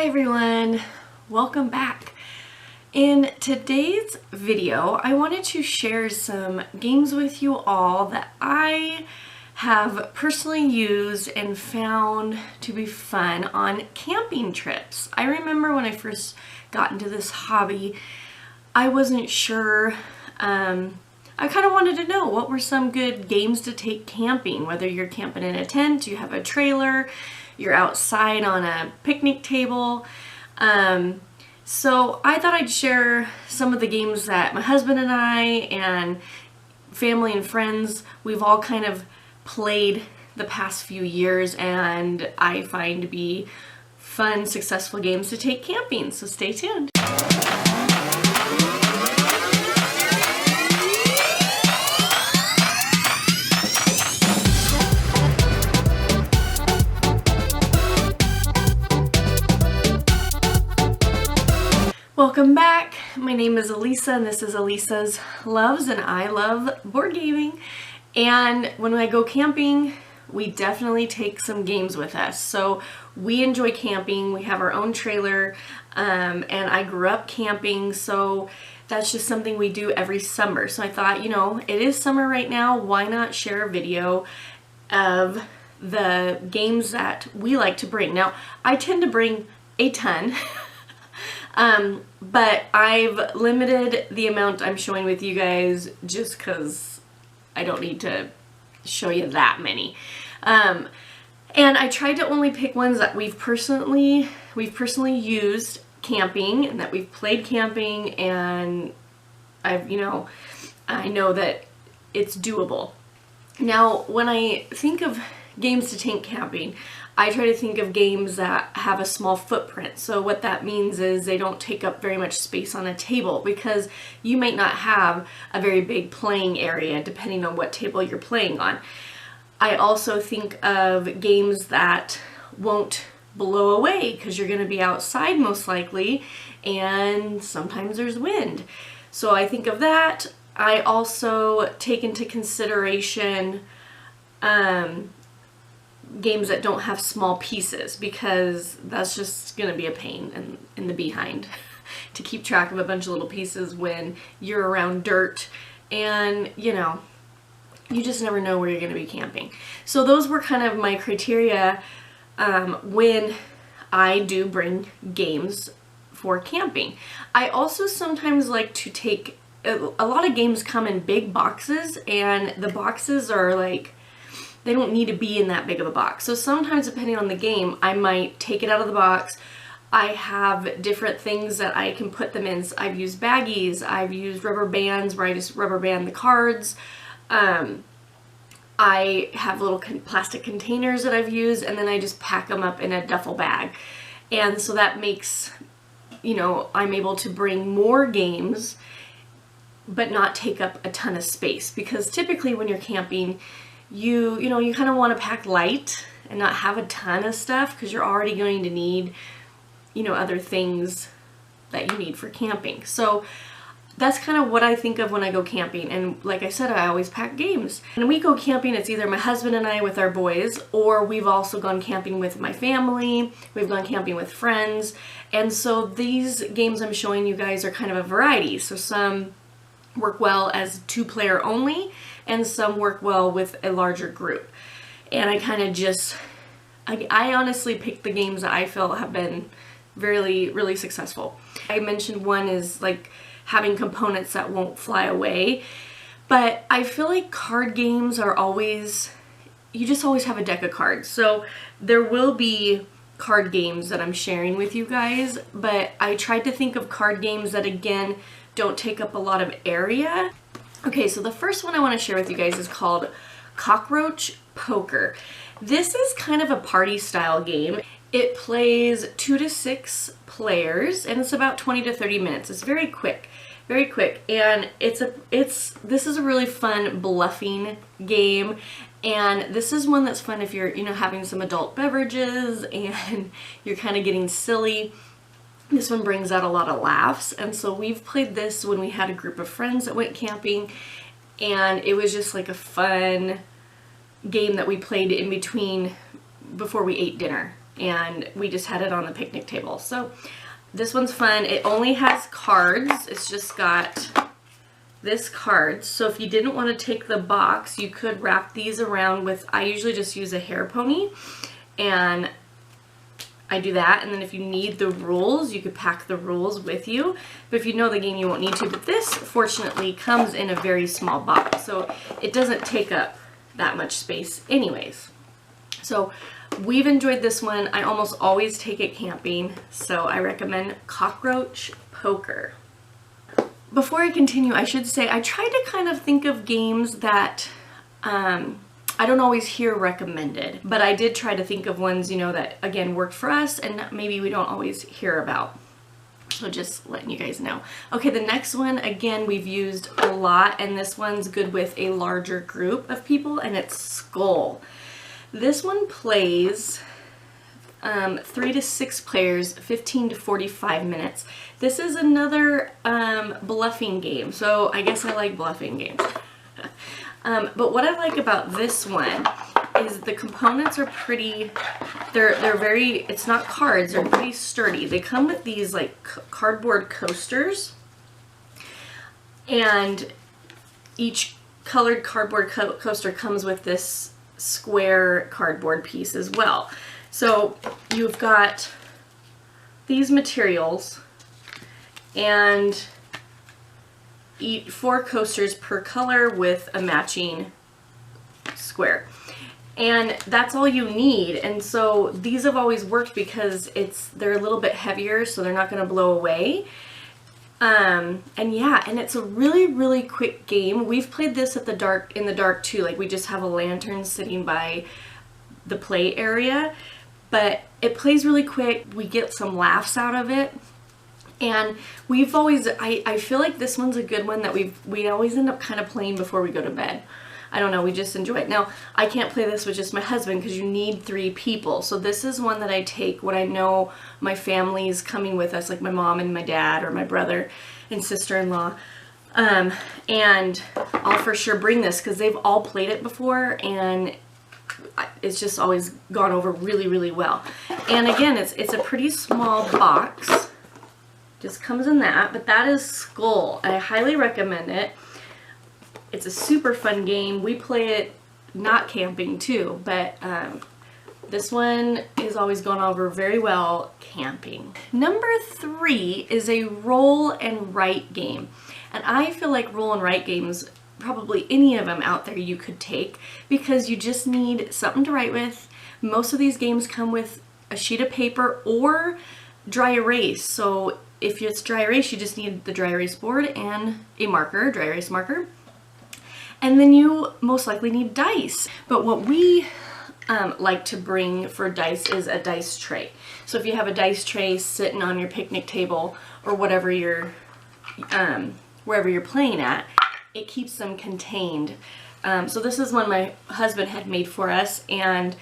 Hi everyone, welcome back. In today's video, I wanted to share some games with you all that I have personally used and found to be fun on camping trips. I remember when I first got into this hobby, I wasn't sure. I kind of wanted to know what were some good games to take camping, whether you're camping in a tent, you have a trailer, you're outside on a picnic table. So I thought I'd share some of the games that my husband and I and family and friends, we've all kind of played the past few years and I find to be fun, successful games to take camping. So stay tuned. Welcome back. My name is Alisa and this is Alisa's Loves, and I love board gaming. And when I go camping, we definitely take some games with us. So we enjoy camping. We have our own trailer, and I grew up camping, so that's just something we do every summer. So I thought, you know, it is summer right now. Why not share a video of the games that we like to bring? Now, I tend to bring a ton. But I've limited the amount I'm showing with you guys just because I don't need to show you that many. And I tried to only pick ones that we've personally used camping and that we've played camping, and I know that it's doable. Now, when I think of games to take camping, I try to think of games that have a small footprint. So what that means is they don't take up very much space on a table, because you might not have a very big playing area depending on what table you're playing on. I also think of games that won't blow away because you're going to be outside most likely, and sometimes there's wind. So I think of that. I also take into consideration games that don't have small pieces, because that's just going to be a pain in the behind to keep track of a bunch of little pieces when you're around dirt, and you just never know where you're going to be camping. So those were kind of my criteria when I do bring games for camping. I also sometimes like to take, a lot of games come in big boxes, and the boxes are like, they don't need to be in that big of a box. So sometimes, depending on the game, I might take it out of the box. I have different things that I can put them in. So I've used baggies, I've used rubber bands where I just rubber band the cards. I have little plastic containers that I've used, and then I just pack them up in a duffel bag. And so that makes, I'm able to bring more games, but not take up a ton of space. Because typically when you're camping, you kind of want to pack light and not have a ton of stuff, because you're already going to need, other things that you need for camping. So that's kind of what I think of when I go camping. And like I said, I always pack games. When we go camping, it's either my husband and I with our boys, or we've also gone camping with my family. We've gone camping with friends. And so these games I'm showing you guys are kind of a variety. So some work well as 2-player only, and some work well with a larger group. And I kind of just, I honestly picked the games that I feel have been really, really successful. I mentioned one is like having components that won't fly away, but I feel like card games are always, you just always have a deck of cards. So there will be card games that I'm sharing with you guys, but I tried to think of card games that, again, don't take up a lot of area. Okay, so the first one I want to share with you guys is called Cockroach Poker. This is kind of a party style game. It plays 2 to 6 players, and it's about 20 to 30 minutes. It's very quick, and this is a really fun bluffing game. And this is one that's fun if you're, having some adult beverages and you're kind of getting silly. This one brings out a lot of laughs, and so we've played this when we had a group of friends that went camping, and it was just like a fun game that we played in between before we ate dinner. and we just had it on the picnic table. So this one's fun. It only has cards. It's just got this card. So if you didn't want to take the box, you could wrap these around with, I usually just use a hair pony, and I do that. And then if you need the rules, you could pack the rules with you. But if you know the game, you won't need to. But this, fortunately, comes in a very small box, so it doesn't take up that much space anyways. So we've enjoyed this one. I almost always take it camping, so I recommend Cockroach Poker. Before I continue, I should say I try to kind of think of games that I don't always hear recommended, but I did try to think of ones, you know, that again worked for us and maybe we don't always hear about. So just letting you guys know. Okay, the next one, again, we've used a lot, and this one's good with a larger group of people, and it's Skull. This one plays 3 to 6 players, 15 to 45 minutes. This is another bluffing game, so I guess I like bluffing games. But what I like about this one is the components are pretty, they're very, it's not cards, they're pretty sturdy. They come with these like cardboard coasters, and each colored cardboard coaster comes with this square cardboard piece as well. So you've got these materials and 4 coasters per color with a matching square. And that's all you need. And so these have always worked because they're a little bit heavier, so they're not going to blow away. And yeah, and it's a really, really quick game. We've played this in the dark too. Like, we just have a lantern sitting by the play area, but it plays really quick. We get some laughs out of it. And we've always, I feel like this one's a good one that we always end up kind of playing before we go to bed. I don't know, we just enjoy it. Now, I can't play this with just my husband because you need 3 people. So this is one that I take when I know my family's coming with us, like my mom and my dad or my brother and sister-in-law. And I'll for sure bring this because they've all played it before, and it's just always gone over really, really well. And again, it's a pretty small box. Just comes in that, but that is Skull. I highly recommend it. It's a super fun game. We play it not camping too, but this one is always gone over very well camping. Number 3 is a roll and write game. And I feel like roll and write games, probably any of them out there you could take, because you just need something to write with. Most of these games come with a sheet of paper or dry erase. So if it's dry erase, you just need the dry erase board and a marker, dry erase marker. And then you most likely need dice. But what we like to bring for dice is a dice tray. So if you have a dice tray sitting on your picnic table or whatever you're, wherever you're playing at, it keeps them contained. So this is one my husband had made for us, and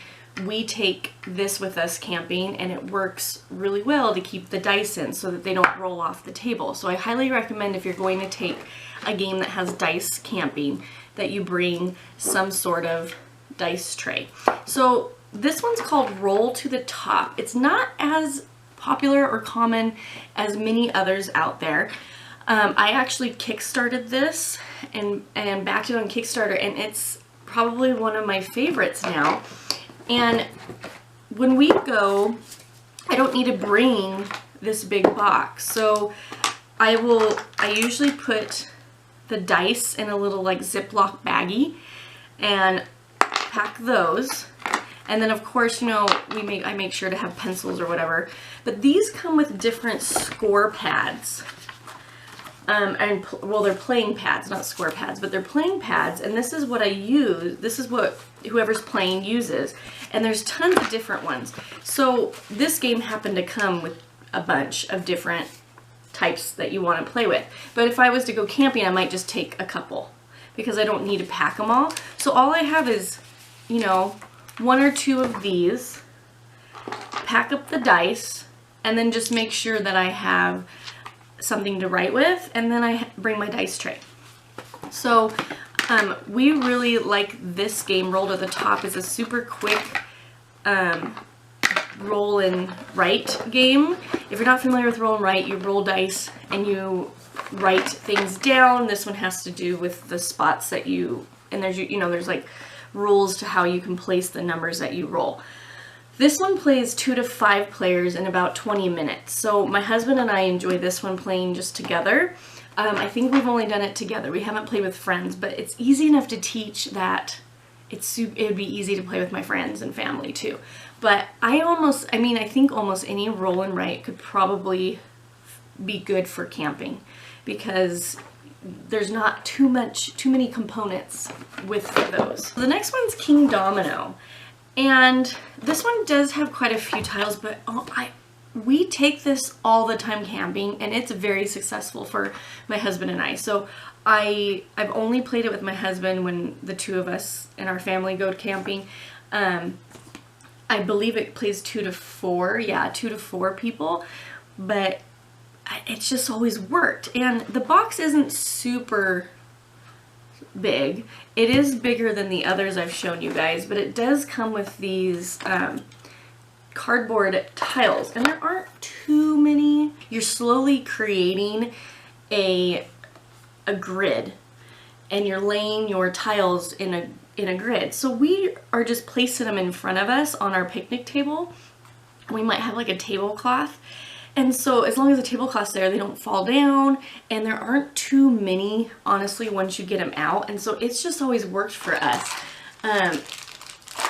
we take this with us camping, and it works really well to keep the dice in so that they don't roll off the table. So I highly recommend, if you're going to take a game that has dice camping, that you bring some sort of dice tray. So this one's called Roll to the Top. It's not as popular or common as many others out there. I actually kickstarted this and backed it on Kickstarter, and it's probably one of my favorites now. And when we go, I don't need to bring this big box. So I usually put the dice in a little like Ziploc baggie and pack those. And then of course, you know, I make sure to have pencils or whatever. But these come with different score pads. Well, they're playing pads, not score pads, but they're playing pads, and this is what I use. This is what whoever's playing uses, and there's tons of different ones. So this game happened to come with a bunch of different types that you want to play with. But if I was to go camping, I might just take a couple because I don't need to pack them all. So all I have is, you know, 1 or 2 of these, pack up the dice, and then just make sure that I have something to write with, and then I bring my dice tray. So we really like this game. Roll to the Top is a super quick roll and write game. If you're not familiar with roll and write, you roll dice and you write things down. This one has to do with the spots that you, and there's, you know, there's like rules to how you can place the numbers that you roll. This one plays 2 to 5 players in about 20 minutes. So my husband and I enjoy this one playing just together. I think we've only done it together. We haven't played with friends, but it's easy enough to teach that it would be easy to play with my friends and family too. But I think almost any roll and write could probably be good for camping because there's not too many components with those. The next one's King Domino. And this one does have quite a few tiles, but we take this all the time camping, and it's very successful for my husband and I. So I've only played it with my husband when the two of us and our family go camping. I believe it plays 2 to 4, yeah, 2 to 4 people, but it's just always worked. And the box isn't super big. It is bigger than the others I've shown you guys, but it does come with these cardboard tiles, and there aren't too many. You're slowly creating a grid, and you're laying your tiles in a grid. So we are just placing them in front of us on our picnic table. We might have like a tablecloth, and so as long as the tablecloth's there, they don't fall down, and there aren't too many, honestly, once you get them out. And so it's just always worked for us.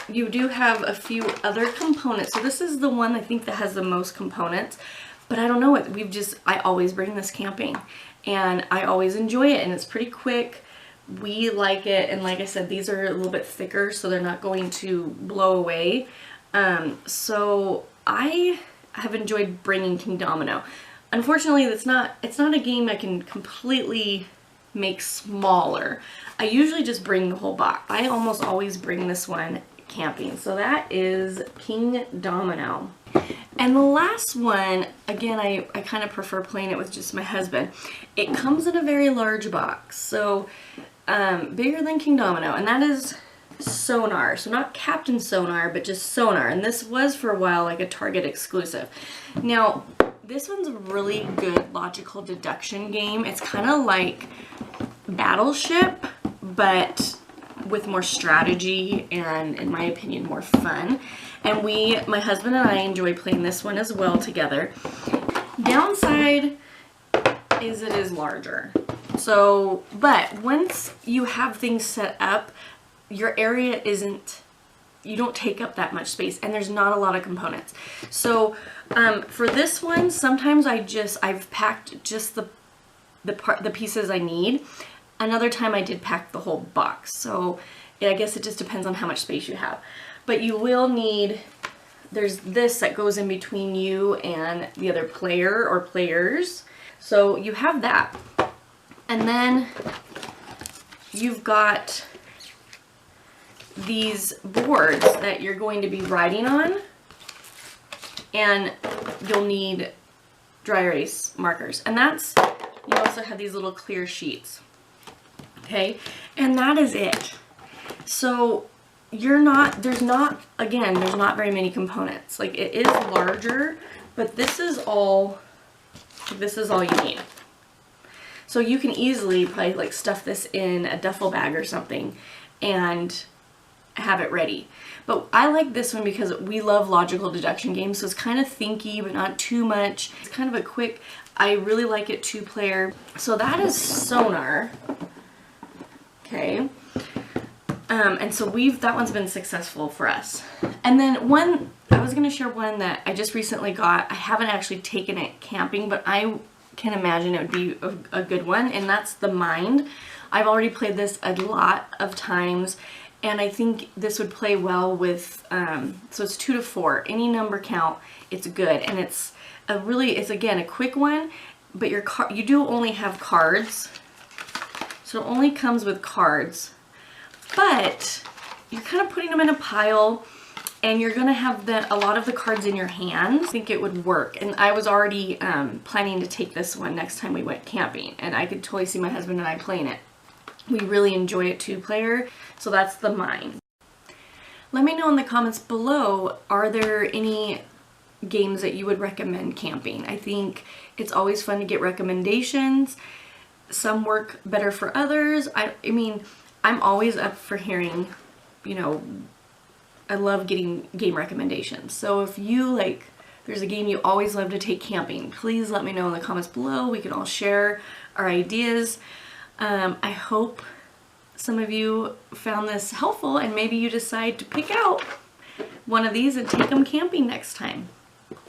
You do have a few other components. So this is the one I think that has the most components, but I don't know it. I always bring this camping, and I always enjoy it, and it's pretty quick. We like it, and like I said, these are a little bit thicker, so they're not going to blow away. So I have enjoyed bringing King Domino. Unfortunately, it's not a game I can completely make smaller. I usually just bring the whole box. I almost always bring this one camping. So that is King Domino. And the last one, again, I kind of prefer playing it with just my husband. It comes in a very large box, so bigger than King Domino, and that is Sonar. So not Captain Sonar, but just Sonar. And this was for a while like a Target exclusive. Now, this one's a really good logical deduction game. It's kind of like Battleship, but with more strategy and, in my opinion, more fun. And my husband and I enjoy playing this one as well together. Downside is it is larger. So, but once you have things set up, your area you don't take up that much space, and there's not a lot of components. So for this one, sometimes I've packed just the pieces I need. Another time I did pack the whole box. So I guess it just depends on how much space you have. But you will need, there's this that goes in between you and the other player or players. So you have that. And then you've got these boards that you're going to be writing on, and you'll need dry erase markers. And you also have these little clear sheets. Okay, and that is it. So there's not very many components. Like, it is larger, but this is all you need. So you can easily probably like stuff this in a duffel bag or something and have it ready. But I like this one because we love logical deduction games, so it's kind of thinky but not too much. It's kind of a quick, I really like it 2-player. So that is Sonar. Okay. And so that one's been successful for us. And then I was going to share one that I just recently got. I haven't actually taken it camping, but I can imagine it would be a good one, and that's the Mind. I've already played this a lot of times, and I think this would play well with, so it's 2 to 4, any number count, it's good. And it's again a quick one, but you do only have cards, so it only comes with cards, but you're kind of putting them in a pile, and you're gonna have a lot of the cards in your hands. I think it would work, and I was already planning to take this one next time we went camping, and I could totally see my husband and I playing it. We really enjoy it 2-player, so that's the Mind. Let me know in the comments below, are there any games that you would recommend camping. I think it's always fun to get recommendations. Some work better for others. I mean, I'm always up for hearing, you know, I love getting game recommendations. So if you there's a game you always love to take camping, please let me know in the comments below. We can all share our ideas. I hope some of you found this helpful and maybe you decide to pick out one of these and take them camping next time.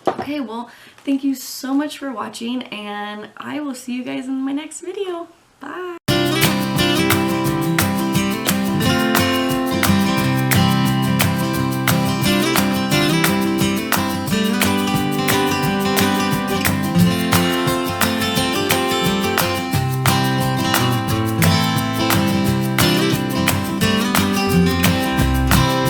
Okay, well, thank you so much for watching, and I will see you guys in my next video. Bye!